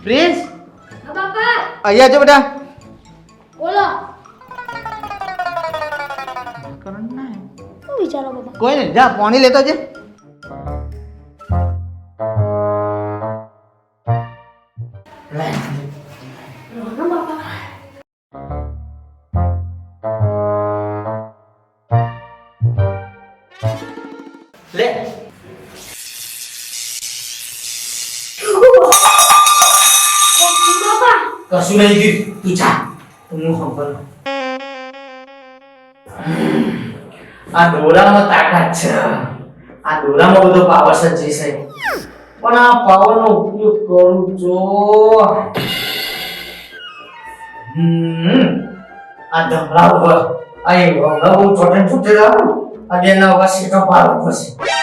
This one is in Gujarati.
પ્રિન્સ હા બાપા અહીંયા જો બેટા બોલો કરણ ના શું વિચારો બાપા કોઈ નહીં જા પાણી લેતો છે લે ના બાપા લે બાપા કશું નહીં ગયું તું જા તું સંભળ આ દોરામાં તાકાત છે આ દોરામાં બધો પાવર છે જે છે પણ આ પાવરનો ઉપયોગ કરું જો આ ધમરા ઉપર આ એ બહુ છોટે છૂટે આ બેના વસીટો પાર પડશે